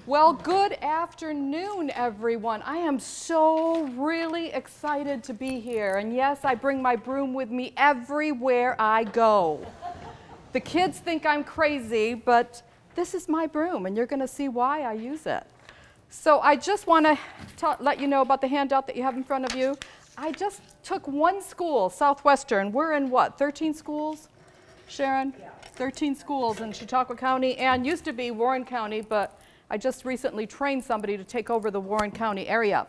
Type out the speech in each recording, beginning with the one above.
Well, good afternoon, everyone. I am so really excited to be here. And yes, I bring my broom with me everywhere I go. The kids think I'm crazy, but this is my broom, and you're going to see why I use it. So I just want to let you know about the handout that you have in front of you. I just took one school, Southwestern. We're in what, 13 schools, Sharon? Yeah. 13 schools in Chautauqua County, and used to be Warren County, but I just recently trained somebody to take over the Warren County area.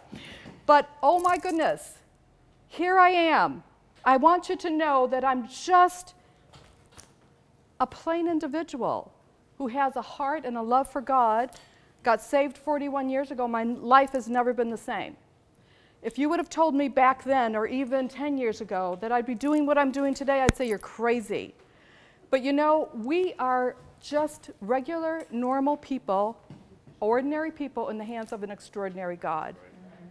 But oh my goodness, here I am. I want you to know that I'm just a plain individual who has a heart and a love for God, got saved 41 years ago. My life has never been the same. If you would have told me back then, or even 10 years ago, that I'd be doing what I'm doing today, I'd say you're crazy. But you know, we are just regular, normal people, ordinary people in the hands of an extraordinary God.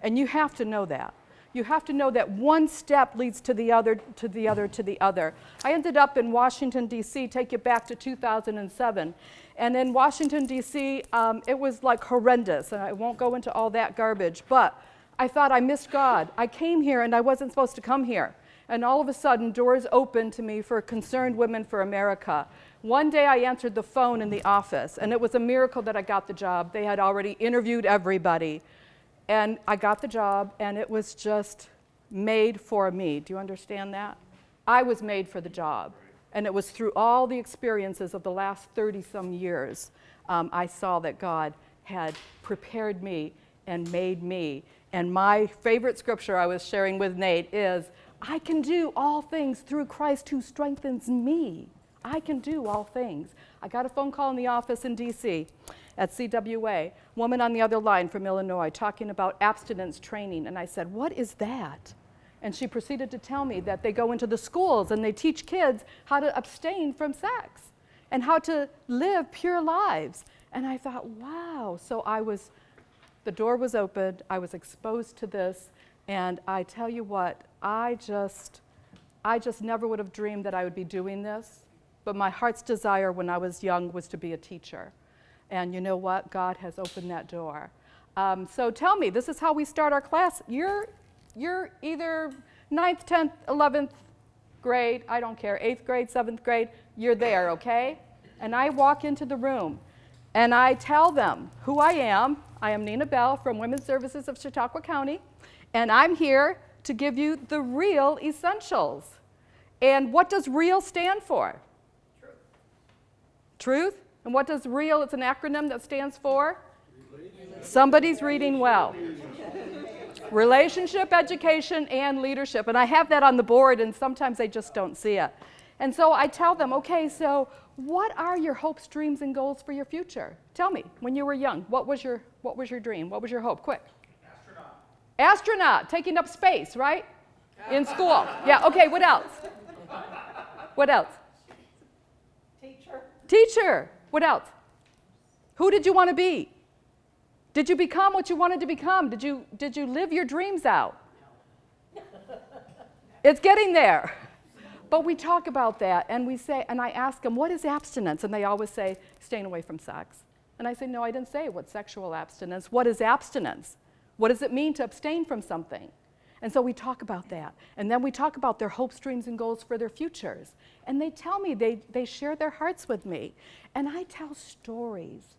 And you have to know that. You have to know that one step leads to the other, to the other, to the other. I ended up in Washington, D.C., take you back to 2007. And in Washington, D.C., it was like horrendous, and I won't go into all that garbage, but I thought I missed God. I came here and I wasn't supposed to come here. And all of a sudden, doors opened to me for Concerned Women for America. One day I answered the phone in the office, and it was a miracle that I got the job. They had already interviewed everybody. And I got the job, and it was just made for me. Do you understand that? I was made for the job. And it was through all the experiences of the last 30-some years, I saw that God had prepared me and made me. And my favorite scripture I was sharing with Nate is, I can do all things through Christ who strengthens me. I can do all things. I got a phone call in the office in D.C. at CWA, woman on the other line from Illinois, talking about abstinence training. And I said, what is that? And she proceeded to tell me that they go into the schools and they teach kids how to abstain from sex and how to live pure lives. And I thought, wow. So the door was opened, I was exposed to this, and I tell you what, I just never would have dreamed that I would be doing this, but my heart's desire when I was young was to be a teacher. And you know what? God has opened that door. So tell me, this is how we start our class. You're either 9th, 10th, 11th grade, I don't care, 8th grade, 7th grade, you're there, okay? And I walk into the room, and I tell them who I am. I am Nina Bell from Women's Services of Chautauqua County, and I'm here to give you the real essentials. And what does REAL stand for? Truth. Truth? And what does REAL, it's an acronym that stands for? Somebody's reading well. Relationship, education, and leadership. And I have that on the board, and sometimes they just don't see it. And so I tell them, okay, so what are your hopes, dreams, and goals for your future? Tell me, when you were young, what was your dream? What was your hope? Quick. Astronaut. Astronaut, taking up space, right? In school. Yeah, okay, what else? What else? Teacher. Teacher. What else? Who did you want to be? Did you become what you wanted to become? Did you live your dreams out? It's getting there. But we talk about that, and we say, and I ask them, what is abstinence? And they always say, staying away from sex. And I say, no, I didn't say what's sexual abstinence. What is abstinence? What does it mean to abstain from something? And so we talk about that. And then we talk about their hopes, dreams, and goals for their futures. And they tell me, they share their hearts with me. And I tell stories.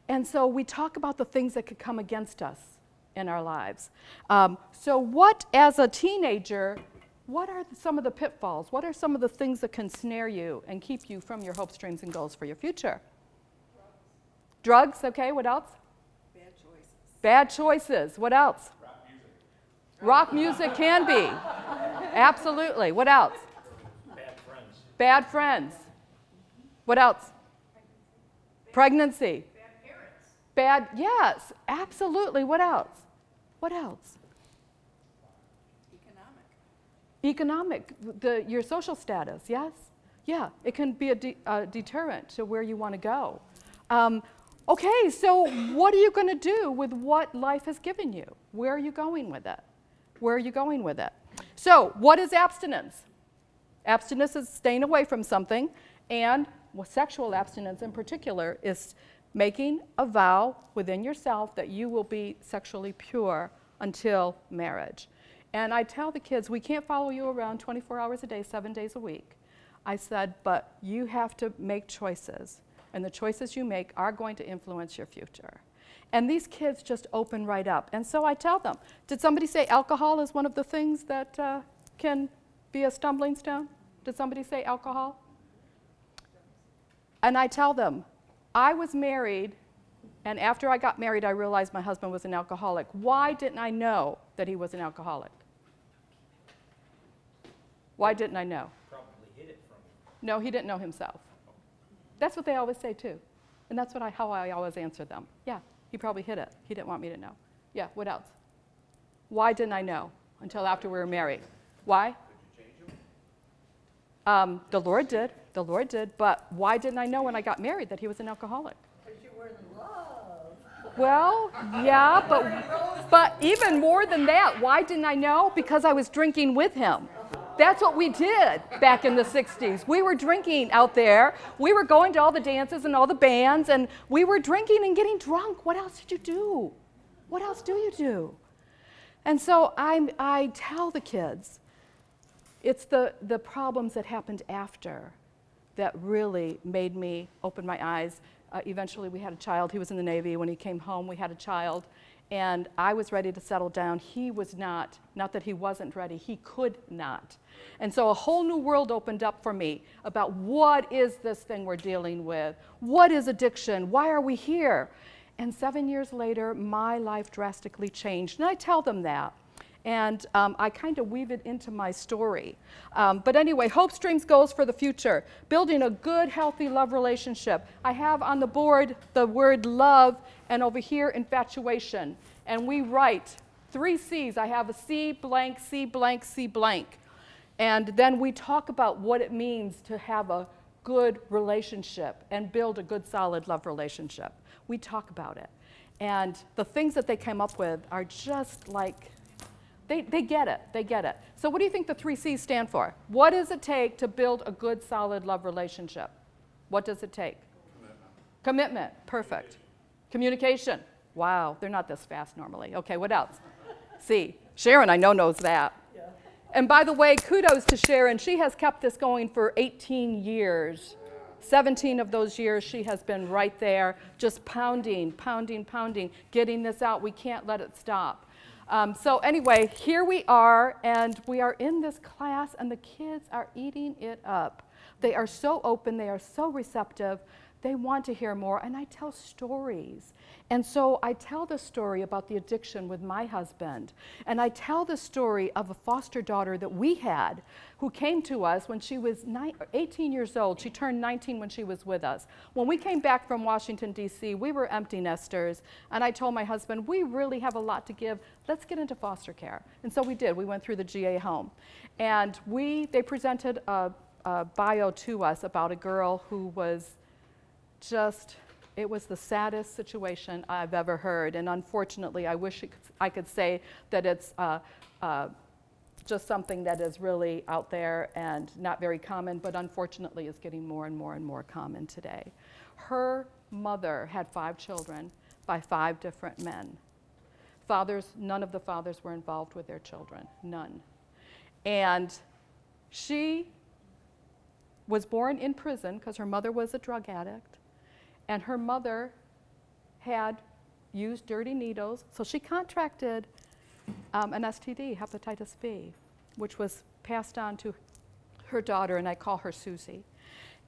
And so we talk about the things that could come against us in our lives. So what, as a teenager, what are some of the pitfalls? What are some of the things that can snare you and keep you from your hopes, dreams, and goals for your future? Drugs, okay, what else? Bad choices. Bad choices, what else? Rock music can be. Absolutely, what else? Bad friends. Bad friends. What else? Pregnancy. Bad parents. Yes, absolutely, what else? What else? Economic, your social status, yes? Yeah, it can be a deterrent to where you want to go. Okay, so what are you going to do with what life has given you? Where are you going with it? Where are you going with it? So, what is abstinence? Abstinence is staying away from something, and sexual abstinence in particular is making a vow within yourself that you will be sexually pure until marriage. And I tell the kids, we can't follow you around 24 hours a day, 7 days a week. I said, but you have to make choices, and the choices you make are going to influence your future. And these kids just open right up. And so I tell them, did somebody say alcohol is one of the things that can be a stumbling stone? Did somebody say alcohol? And I tell them, I was married, and after I got married, I realized my husband was an alcoholic. Why didn't I know that he was an alcoholic? Why didn't I know? Probably hid it from you. No, he didn't know himself. That's what they always say too. And that's how I always answer them. Yeah, he probably hid it. He didn't want me to know. Yeah, what else? Why didn't I know until after we were married? Why? Did you change him? The Lord did. The Lord did. But why didn't I know when I got married that he was an alcoholic? Because you were in love. Well, yeah, but even more than that, why didn't I know? Because I was drinking with him. That's what we did back in the 60s. We were drinking out there. We were going to all the dances and all the bands, and we were drinking and getting drunk. What else did you do? What else do you do? And so I tell the kids, it's the problems that happened after that really made me open my eyes. Eventually, we had a child. He was in the Navy. When he came home, we had a child. And I was ready to settle down. He was not. Not that he wasn't ready. He could not. And so a whole new world opened up for me about what is this thing we're dealing with? What is addiction? Why are we here? And 7 years later, my life drastically changed. And I tell them that. And I kind of weave it into my story. But anyway, hopes, dreams, goals for the future. Building a good, healthy love relationship. I have on the board the word love, and over here, infatuation. And we write 3 C's. I have a C blank, C blank, C blank. And then we talk about what it means to have a good relationship and build a good, solid love relationship. We talk about it. And the things that they came up with are just like, they get it. They get it. So what do you think the 3 C's stand for? What does it take to build a good, solid love relationship? What does it take? Commitment. Perfect. Communication. Wow, they're not this fast normally. Okay, what else? C. Sharon, I know, knows that. Yeah. And by the way, kudos to Sharon. She has kept this going for 18 years. 17 of those years, she has been right there, just pounding, getting this out. We can't let it stop. So anyway, here we are, and we are in this class, and the kids are eating it up. They are so open. They are so receptive. They want to hear more, and I tell stories. And so I tell the story about the addiction with my husband, and I tell the story of a foster daughter that we had who came to us when she was 18 years old. She turned 19 when she was with us. When we came back from Washington, D.C., we were empty nesters, and I told my husband, we really have a lot to give. Let's get into foster care. And so we did. We went through the GA home, and they presented a bio to us about a girl who was it was the saddest situation I've ever heard. And unfortunately, I wish I could say that it's just something that is really out there and not very common, but unfortunately is getting more and more and more common today. Her mother had 5 children by 5 different men. None of the fathers were involved with their children, none. And she was born in prison because her mother was a drug addict. And her mother had used dirty needles, so she contracted an STD, hepatitis B, which was passed on to her daughter, and I call her Susie.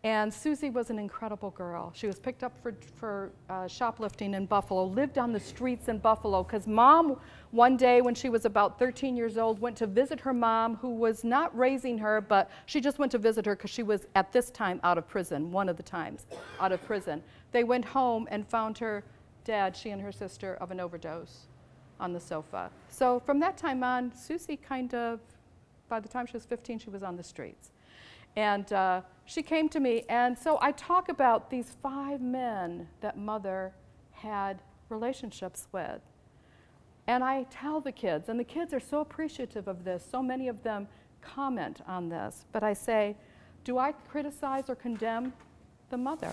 And Susie was an incredible girl. She was picked up for shoplifting in Buffalo, lived on the streets in Buffalo, because mom, one day when she was about 13 years old, went to visit her mom, who was not raising her, but she just went to visit her because she was at this time out of prison, one of the times out of prison. They went home and found her dead, she and her sister, of an overdose on the sofa. So from that time on, Susie by the time she was 15, she was on the streets. And she came to me, and so I talk about these 5 men that mother had relationships with. And I tell the kids, and the kids are so appreciative of this, so many of them comment on this, but I say, do I criticize or condemn the mother?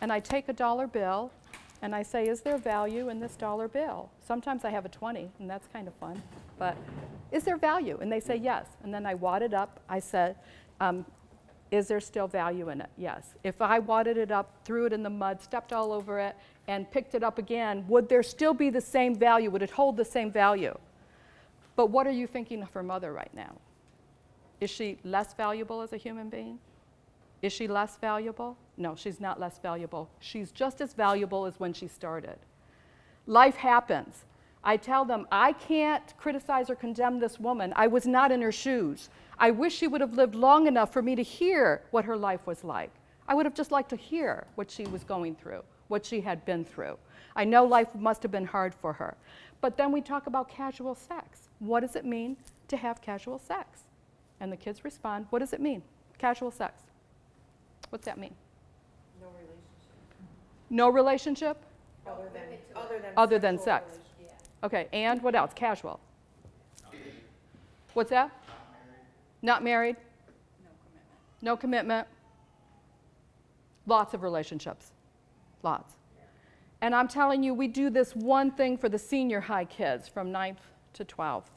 And I take a dollar bill, And I say, is there value in this dollar bill? Sometimes I have a 20, and that's kind of fun. But is there value? And they say yes. And then I wad it up. I said, is there still value in it? Yes. If I wadded it up, threw it in the mud, stepped all over it, and picked it up again, would there still be the same value? Would it hold the same value? But what are you thinking of her mother right now? Is she less valuable as a human being? Is she less valuable? No, she's not less valuable. She's just as valuable as when she started. Life happens. I tell them, I can't criticize or condemn this woman. I was not in her shoes. I wish she would have lived long enough for me to hear what her life was like. I would have just liked to hear what she was going through, what she had been through. I know life must have been hard for her. But then we talk about casual sex. What does it mean to have casual sex? And the kids respond, what does it mean? Casual sex. What's that mean? No relationship. No relationship? Other than sexual sex. relationship. Okay, and what else? Casual. What's that? Not married? No commitment. Lots of relationships. Lots. And I'm telling you, we do this one thing for the senior high kids from 9th to 12th.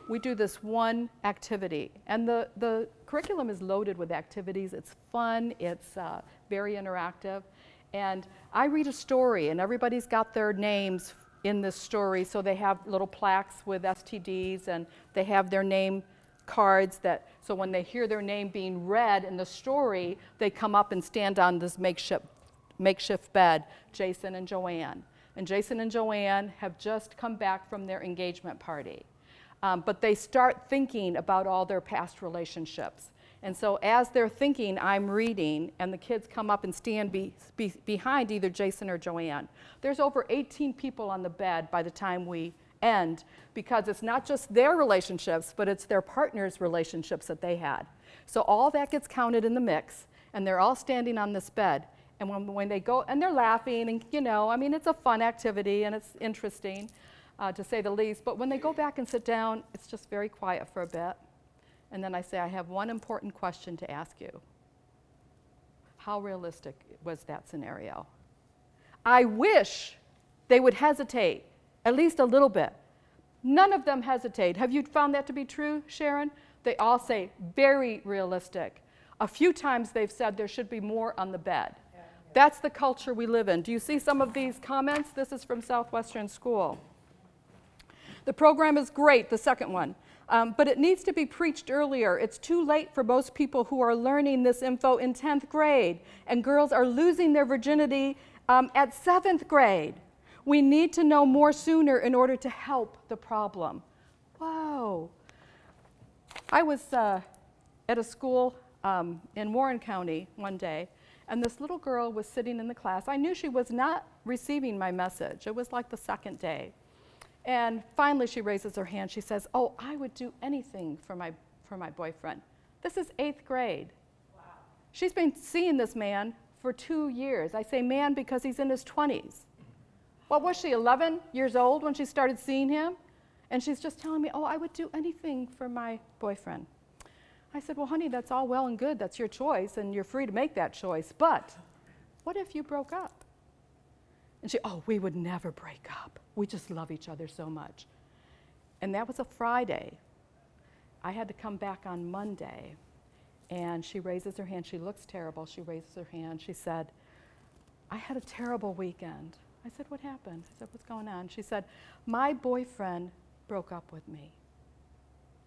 We do this one activity. And the curriculum is loaded with activities. It's fun. It's very interactive. And I read a story, and everybody's got their names in this story. So they have little plaques with STDs, and they have their name cards so when they hear their name being read in the story, they come up and stand on this makeshift bed, Jason and Joanne. And Jason and Joanne have just come back from their engagement party. But they start thinking about all their past relationships. And so as they're thinking, I'm reading, and the kids come up and stand behind either Jason or Joanne. There's over 18 people on the bed by the time we end, because it's not just their relationships, but it's their partners' relationships that they had. So all that gets counted in the mix, and they're all standing on this bed. And when they go, and they're laughing, and it's a fun activity, and it's interesting, to say the least. But when they go back and sit down, it's just very quiet for a bit. And then I say, I have one important question to ask you. How realistic was that scenario? I wish they would hesitate, at least a little bit. None of them hesitate. Have you found that to be true, Sharon? They all say, very realistic. A few times they've said there should be more on the bed. Yeah. That's the culture we live in. Do you see some of these comments? This is from Southwestern School. The program is great, the second one, but it needs to be preached earlier. It's too late for most people who are learning this info in 10th grade, and girls are losing their virginity at 7th grade. We need to know more sooner in order to help the problem. Whoa. I was at a school in Warren County one day, and this little girl was sitting in the class. I knew she was not receiving my message. It was like the second day. And finally she raises her hand. She says, oh, I would do anything for my boyfriend. This is 8th grade. Wow. She's been seeing this man for 2 years. I say man because he's in his 20s. What was she, 11 years old when she started seeing him? And she's just telling me, oh, I would do anything for my boyfriend. I said, well, honey, that's all well and good. That's your choice, and you're free to make that choice. But what if you broke up? And she, oh, we would never break up. We just love each other so much. And that was a Friday. I had to come back on Monday. And she raises her hand. She looks terrible. She raises her hand. She said, I had a terrible weekend. I said, what happened? I said, what's going on? She said, my boyfriend broke up with me.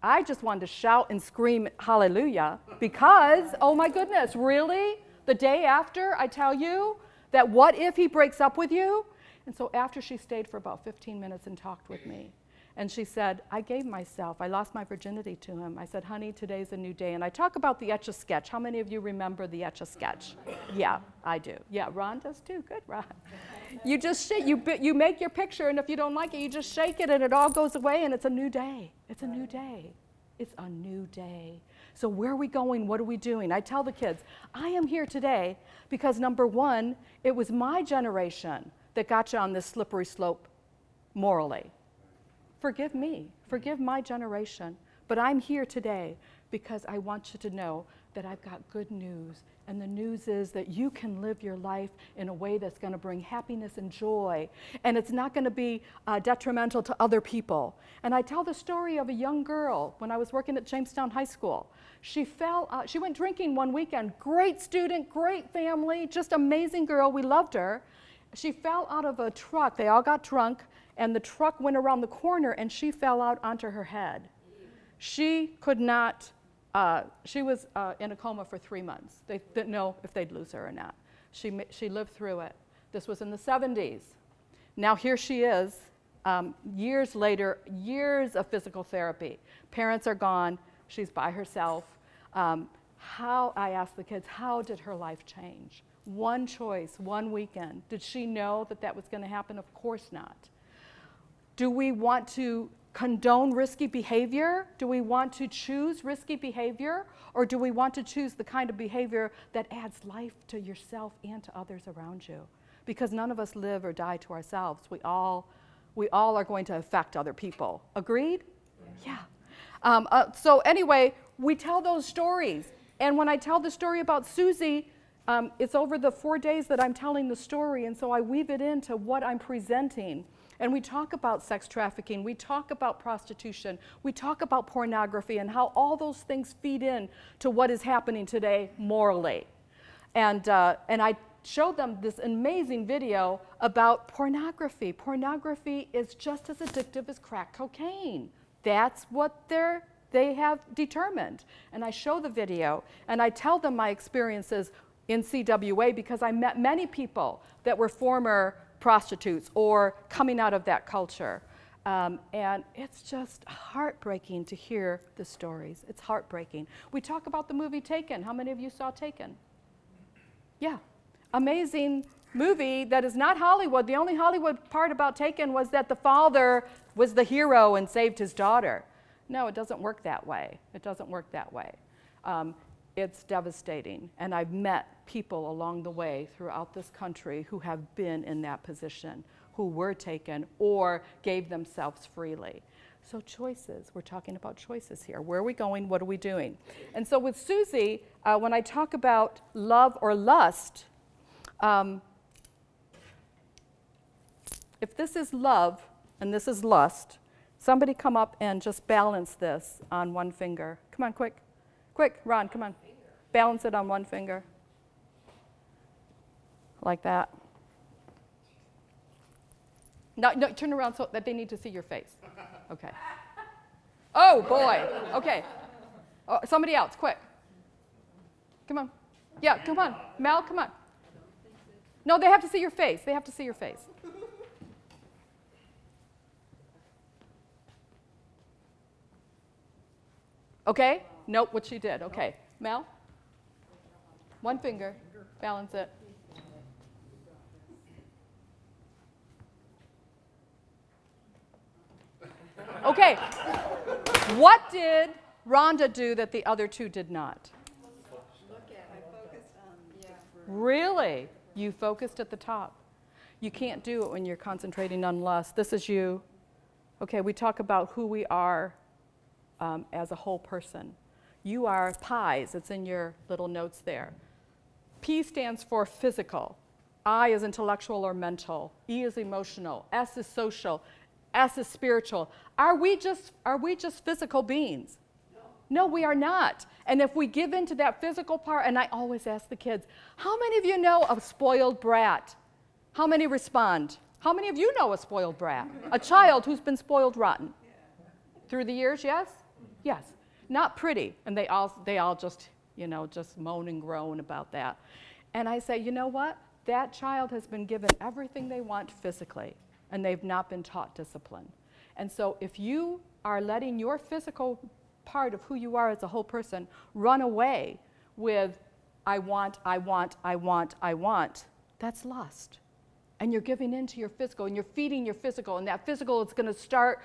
I just wanted to shout and scream hallelujah because, oh my goodness, really? The day after I tell you that what if he breaks up with you? And so after she stayed for about 15 minutes and talked with me, and she said, I gave myself, I lost my virginity to him. I said, honey, today's a new day. And I talk about the Etch-a-Sketch. How many of you remember the Etch-a-Sketch? Yeah, I do. Yeah, Ron does too. Good, Ron. You just you make your picture, and if you don't like it, you just shake it, and it all goes away, and it's a new day. It's a new day. It's a new day. So where are we going? What are we doing? I tell the kids, I am here today because, number one, it was my generation that got you on this slippery slope morally. Forgive me. Forgive my generation. But I'm here today because I want you to know that I've got good news. And the news is that you can live your life in a way that's going to bring happiness and joy. And it's not going to be detrimental to other people. And I tell the story of a young girl when I was working at Jamestown High School. She went drinking one weekend. Great student, great family, just amazing girl. We loved her. She fell out of a truck. They all got drunk, and the truck went around the corner, and she fell out onto her head. She could not. She was in a coma for 3 months. They didn't know if they'd lose her or not. She lived through it. This was in the 70s. Now here she is, years later, years of physical therapy. Parents are gone. She's by herself. I asked the kids, how did her life change? One choice, one weekend. Did she know that that was going to happen? Of course not. Do we want to condone risky behavior? Do we want to choose risky behavior? Or do we want to choose the kind of behavior that adds life to yourself and to others around you? Because none of us live or die to ourselves. We all are going to affect other people. Agreed? Yeah. So anyway, we tell those stories. And when I tell the story about Susie, it's over the 4 days that I'm telling the story, and so I weave it into what I'm presenting. And we talk about sex trafficking, we talk about prostitution, we talk about pornography and how all those things feed in to what is happening today morally. And I showed them this amazing video about pornography. Pornography is just as addictive as crack cocaine. That's what they have determined. And I show the video, and I tell them my experiences in CWA because I met many people that were former prostitutes or coming out of that culture. And it's just heartbreaking to hear the stories. It's heartbreaking. We talk about the movie Taken. How many of you saw Taken? Yeah. Amazing movie that is not Hollywood. The only Hollywood part about Taken was that the father was the hero and saved his daughter. No, it doesn't work that way. It doesn't work that way. It's devastating. And I've met people along the way throughout this country who have been in that position, who were taken or gave themselves freely. So choices, we're talking about choices here. Where are we going? What are we doing? And so with Susie, when I talk about love or lust, if this is love and this is lust, somebody come up and just balance this on one finger. Come on, quick. Quick, Ron, come on. Balance it on one finger. Like that. No, turn around so that they need to see your face. Okay. Oh, boy. Okay. Oh, somebody else, quick. Come on. Yeah, come on. Mel, come on. No, they have to see your face. They have to see your face. Okay? Nope, what she did. Okay. Mel? One finger. Balance it. Okay. What did Rhonda do that the other two did not? Really? You focused at the top. You can't do it when you're concentrating on lust. This is you. Okay, we talk about who we are as a whole person. You are pies. It's in your little notes there. P stands for physical. I is intellectual or mental. E is emotional. S is social. S is spiritual. Are we just physical beings? No, we are not. And if we give in to that physical part, and I always ask the kids, how many of you know a spoiled brat? How many respond? How many of you know a spoiled brat? A child who's been spoiled rotten? Through the years, yes? Yes. Not pretty. And they all just, just moan and groan about that. And I say, you know what? That child has been given everything they want physically, and they've not been taught discipline. And so if you are letting your physical part of who you are as a whole person run away with I want, that's lust. And you're giving in to your physical, and you're feeding your physical, and that physical is going to start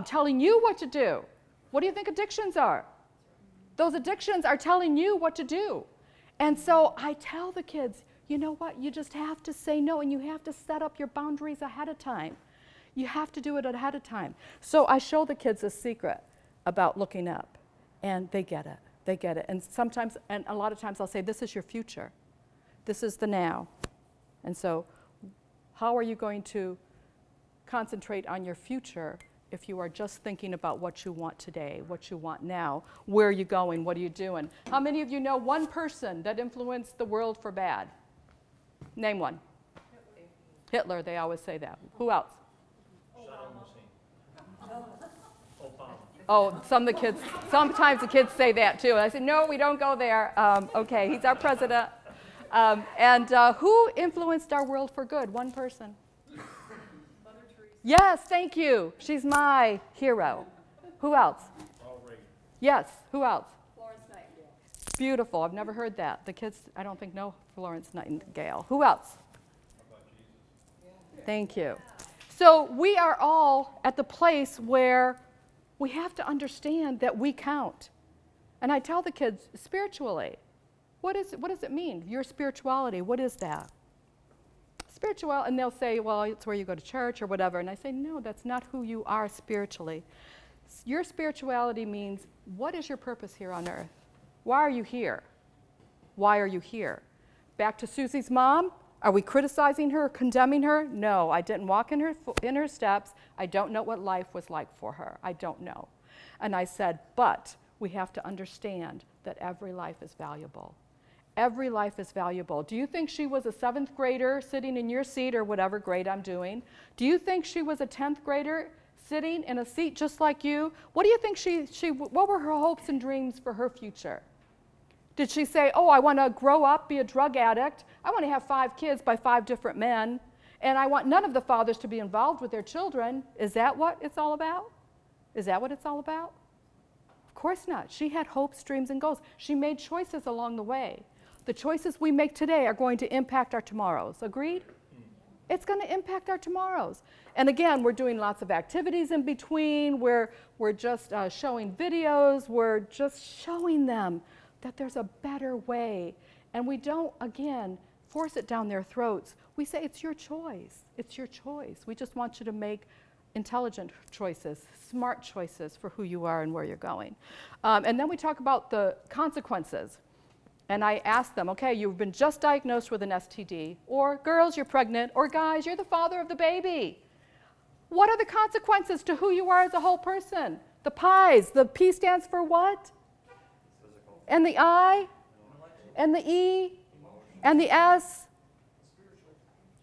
telling you what to do. What do you think addictions are? Those addictions are telling you what to do. And so I tell the kids, you know what? You just have to say no, and you have to set up your boundaries ahead of time. You have to do it ahead of time. So I show the kids a secret about looking up, and they get it. They get it. And sometimes, and a lot of times I'll say, this is your future. This is the now. And so how are you going to concentrate on your future if you are just thinking about what you want today, what you want now? Where are you going? What are you doing? How many of you know one person that influenced the world for bad? Name one. Hitler, they always say that. Who else? Saddam Hussein. Obama. Oh, sometimes the kids say that too. And I say, no, we don't go there. Okay, he's our president. Who influenced our world for good? One person. Mother Teresa. Yes, thank you. She's my hero. Who else? Ronald Reagan. Yes, who else? Florence Nightingale. Beautiful. I've never heard that. The kids, I don't think, know Florence Nightingale. Who else? How about Jesus? Thank you. So we are all at the place where we have to understand that we count. And I tell the kids, spiritually, what does it mean? Your spirituality, what is that? Spiritual, and they'll say, well, it's where you go to church or whatever. And I say, no, that's not who you are spiritually. Your spirituality means, what is your purpose here on earth? Why are you here? Why are you here? Back to Susie's mom. Are we criticizing her, condemning her? No, I didn't walk in her steps. I don't know what life was like for her. I don't know. And I said, but we have to understand that every life is valuable. Every life is valuable. Do you think she was a 7th grader sitting in your seat or whatever grade I'm doing? Do you think she was a 10th grader sitting in a seat just like you? What do you think what were her hopes and dreams for her future? Did she say, oh, I want to grow up, be a drug addict. I want to have 5 kids by 5 different men. And I want none of the fathers to be involved with their children. Is that what it's all about? Is that what it's all about? Of course not. She had hopes, dreams, and goals. She made choices along the way. The choices we make today are going to impact our tomorrows. Agreed? It's going to impact our tomorrows. And again, we're doing lots of activities in between. We're just showing videos. We're just showing them that there's a better way. And we don't, again, force it down their throats. We say, it's your choice. It's your choice. We just want you to make intelligent choices, smart choices for who you are and where you're going. And then we talk about the consequences. And I ask them, okay, you've been just diagnosed with an STD, or girls, you're pregnant, or guys, you're the father of the baby. What are the consequences to who you are as a whole person? The pies, the P stands for what? Physical. And the I, and the E, and the S,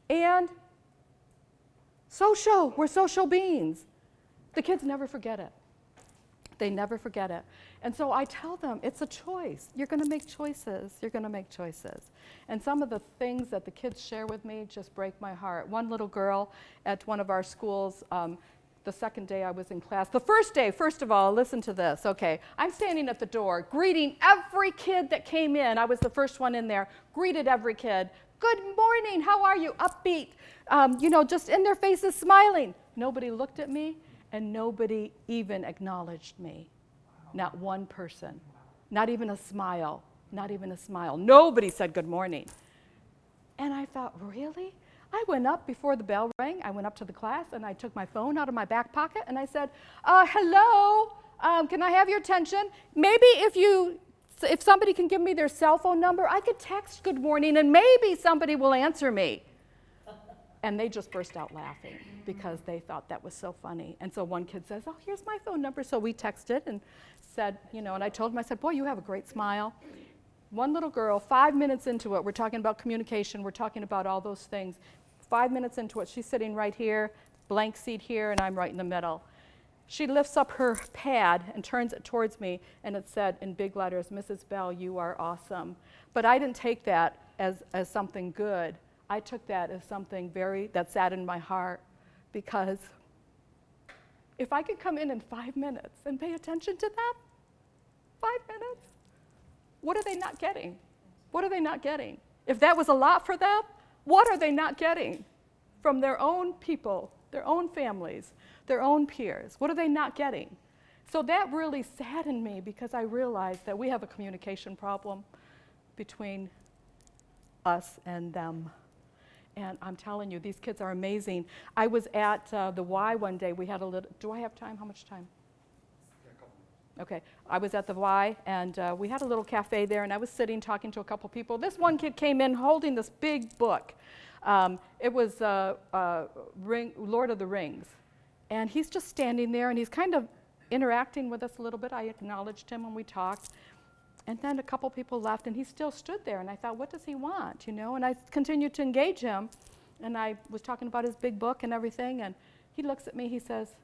and social. We're social beings. The kids never forget it. They never forget it. And so I tell them, it's a choice. You're going to make choices. You're going to make choices. And some of the things that the kids share with me just break my heart. One little girl at one of our schools, the second day I was in class, the first day, first of all, listen to this. Okay, I'm standing at the door, greeting every kid that came in. I was the first one in there, greeted every kid. Good morning, how are you? Upbeat, just in their faces smiling. Nobody looked at me, and nobody even acknowledged me. Not one person. Not even a smile. Not even a smile. Nobody said good morning. And I thought, really? I went up before the bell rang. I went up to the class, and I took my phone out of my back pocket, and I said, hello, can I have your attention? Maybe if somebody can give me their cell phone number, I could text good morning, and maybe somebody will answer me. And they just burst out laughing because they thought that was so funny. And so one kid says, oh, here's my phone number. So we texted and said, and I told him, I said, boy, you have a great smile. One little girl, 5 minutes into it, we're talking about communication, we're talking about all those things. 5 minutes into it, she's sitting right here, blank seat here, and I'm right in the middle. She lifts up her pad and turns it towards me, and it said in big letters, Mrs. Bell, you are awesome. But I didn't take that as something good. I took that as something that sat in my heart, because if I could come in 5 minutes and pay attention to them, 5 minutes, what are they not getting? What are they not getting? If that was a lot for them, what are they not getting from their own people, their own families, their own peers? What are they not getting? So that really saddened me, because I realized that we have a communication problem between us and them. And I'm telling you, these kids are amazing. I was at the Y one day. We had a little, do I have time? How much time? Okay, I was at the Y, and we had a little cafe there, and I was sitting talking to a couple people. This one kid came in holding this big book. It was Lord of the Rings. And he's just standing there, and he's kind of interacting with us a little bit. I acknowledged him when we talked. And then a couple people left, and he still stood there. And I thought, what does he want, you know? And I continued to engage him, and I was talking about his big book and everything. And he looks at me, he says,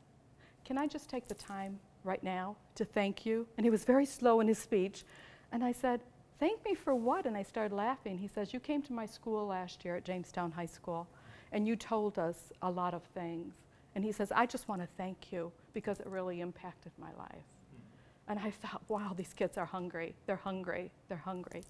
can I just take the time right now to thank you? And he was very slow in his speech. And I said, thank me for what? And I started laughing. He says, you came to my school last year at Jamestown High School, and you told us a lot of things. And he says, I just want to thank you because it really impacted my life. And I thought, wow, these kids are hungry. They're hungry. They're hungry.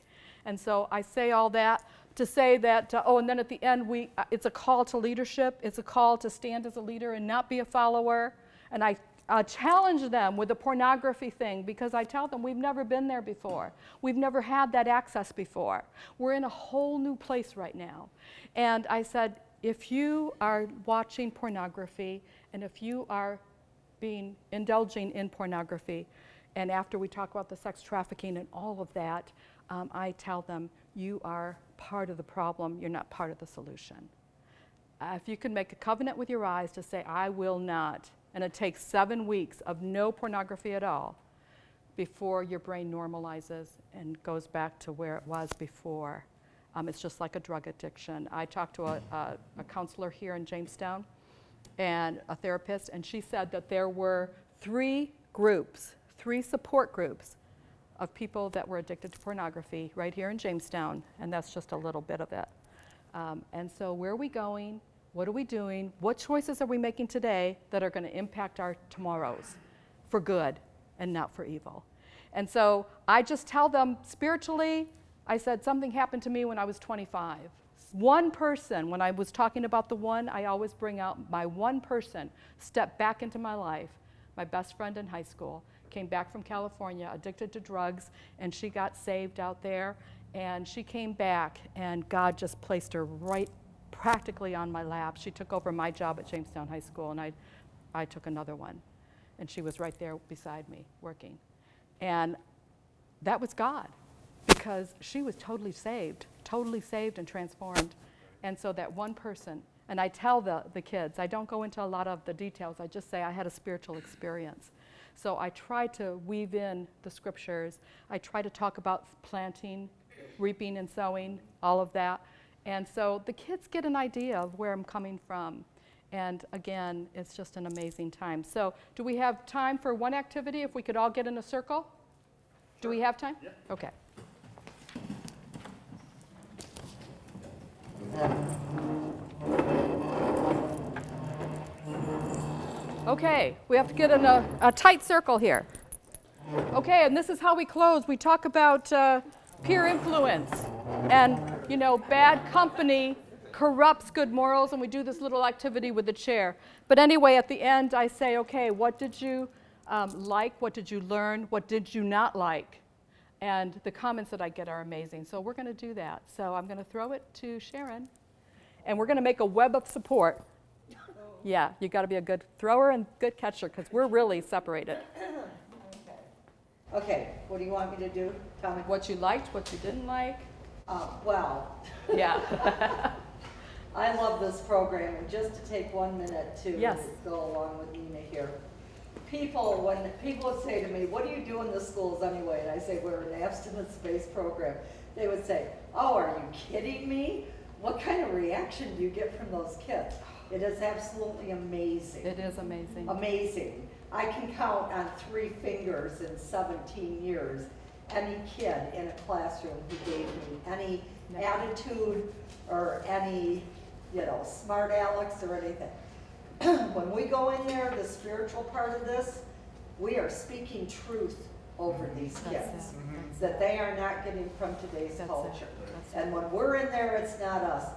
And so I say all that to say that, and then at the end, it's a call to leadership. It's a call to stand as a leader and not be a follower. And I challenge them with the pornography thing because I tell them we've never been there before. We've never had that access before. We're in a whole new place right now. And I said, if you are watching pornography and if you are indulging in pornography, and after we talk about the sex trafficking and all of that, I tell them, you are part of the problem, you're not part of the solution. If you can make a covenant with your eyes to say, I will not, and it takes 7 weeks of no pornography at all before your brain normalizes and goes back to where it was before. It's just like a drug addiction. I talked to a counselor here in Jamestown and a therapist, and she said that there were 3 support groups of people that were addicted to pornography right here in Jamestown, and that's just a little bit of it. And so where are we going? What are we doing? What choices are we making today that are going to impact our tomorrows for good and not for evil? And so I just tell them spiritually, I said something happened to me when I was 25. One person, when I was talking about the one, I always bring out my one person stepped back into my life. My best friend in high school came back from California, addicted to drugs, and she got saved out there. And she came back, and God just placed her right practically on my lap. She took over my job at Jamestown High School, and I took another one. And she was right there beside me working. And that was God, because she was totally saved and transformed. And so that one person, and I tell the kids, I don't go into a lot of the details, I just say I had a spiritual experience. So I try to weave in the scriptures. I try to talk about planting, reaping and sowing, all of that. And so the kids get an idea of where I'm coming from. And again, it's just an amazing time. So do we have time for one activity if we could all get in a circle? Do we have time? Yeah. Okay. Okay, we have to get in a tight circle here. Okay, and this is how we close. We talk about peer influence. And, you know, bad company corrupts good morals, and we do this little activity with the chair. But anyway, at the end, I say, okay, what did you like? What did you learn? What did you not like? And the comments that I get are amazing. So we're going to do that. So I'm going to throw it to Sharon, and we're going to make a web of support. Yeah, you got to be a good thrower and good catcher, because we're really separated. Okay, what do you want me to do? Tell me. What you liked, what you didn't like. Well, Yeah. I love this program, and just to take 1 minute to Yes. go along with Nina here. When people would say to me, what do you do in the schools anyway? And I say, we're an abstinence-based program. They would say, oh, are you kidding me? What kind of reaction do you get from those kids? It is absolutely amazing. It is amazing. Amazing. I can count on 3 fingers in 17 years any kid in a classroom who gave me any attitude or any, smart Alex or anything. When we go in there, the spiritual part of this, we are speaking truth over these kids that they are not getting from today's culture. And when we're in there, it's not us.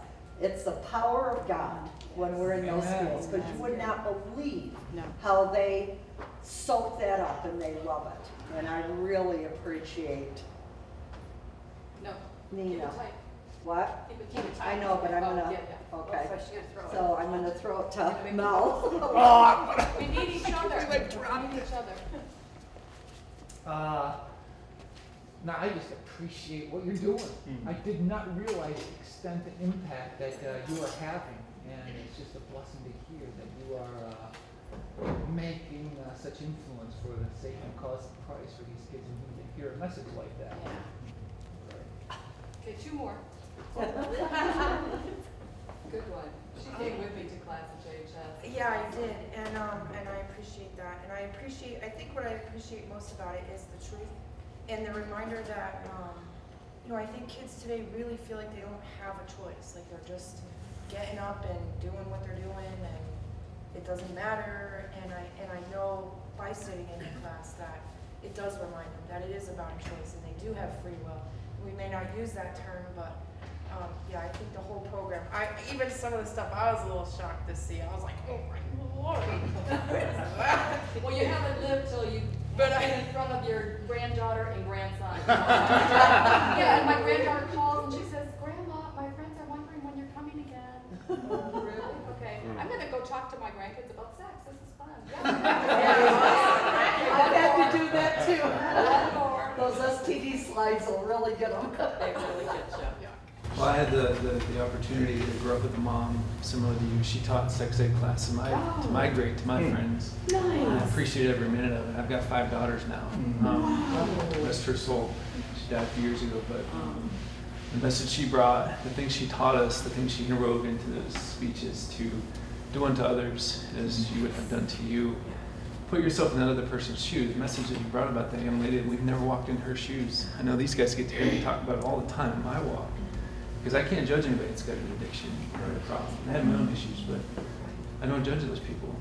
It's the power of God when we're in those schools, because you would not believe how they soak that up and they love it. And I really appreciate No. Nina. Keep it tight. What? Keep it tight. I know, but I'm Oh, gonna, yeah, yeah. okay. Oh, so she's gonna throw it. So I'm gonna throw it to Make it- Mel. We need each other. We need each other. Now, I just appreciate what you're doing. I did not realize the extent and impact that you are having, and it's just a blessing to hear that you are making such influence for the sake and cause of Christ for these kids who need to hear a message like that. Okay, two more. Good one. She came with me to class at JHS. Yeah, I did, and I appreciate that, and I think what I appreciate most about it is the truth, and the reminder that, I think kids today really feel like they don't have a choice, like they're just getting up and doing what they're doing, and it doesn't matter, and I know by sitting in the class that it does remind them that it is about a choice, and they do have free will. We may not use that term, but I think the whole program, even some of the stuff I was a little shocked to see. I was like, oh my Lord. Well, you haven't lived till you But stand in front of your granddaughter and grandson. Yeah, and my granddaughter calls and she says, Grandma, my friends are wondering when you're coming again. Really? Okay. I'm gonna go talk to my grandkids about sex. This is fun. I've had to do that too. One more. Those STD slides will really get them. They really get you. Well, I had the opportunity to grow up with a mom similar to you. She taught sex ed class to my friends. And I appreciate every minute of it. I've got 5 daughters now. Rest her soul. She died a few years ago, but the message she brought, the things she taught us, the things she interwove into those speeches to do unto others as you would have done to you. Put yourself in that other person's shoes. The message that you brought about that young lady, we've never walked in her shoes. I know these guys get to hear me talk about it all the time in my walk. Because I can't judge anybody that's got an addiction or a problem. I have my own issues, but I don't judge those people.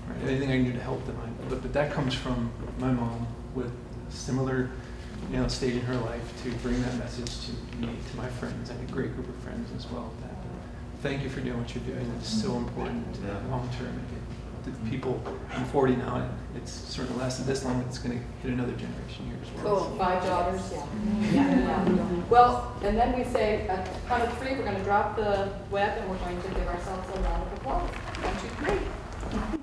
Right? Anything I can do to help them, but that comes from my mom with a similar, stage in her life to bring that message to me, to my friends. I have a great group of friends as well. Thank you for doing what you're doing. It's so important long term. The people, I'm 40 now, and it's sort of lasted this long. It's going to hit another generation here as well. Cool. 5 daughters. Yeah. Well, and then we say at the count of 3, we're going to drop the web and we're going to give ourselves a round of applause. 1, 2, 3.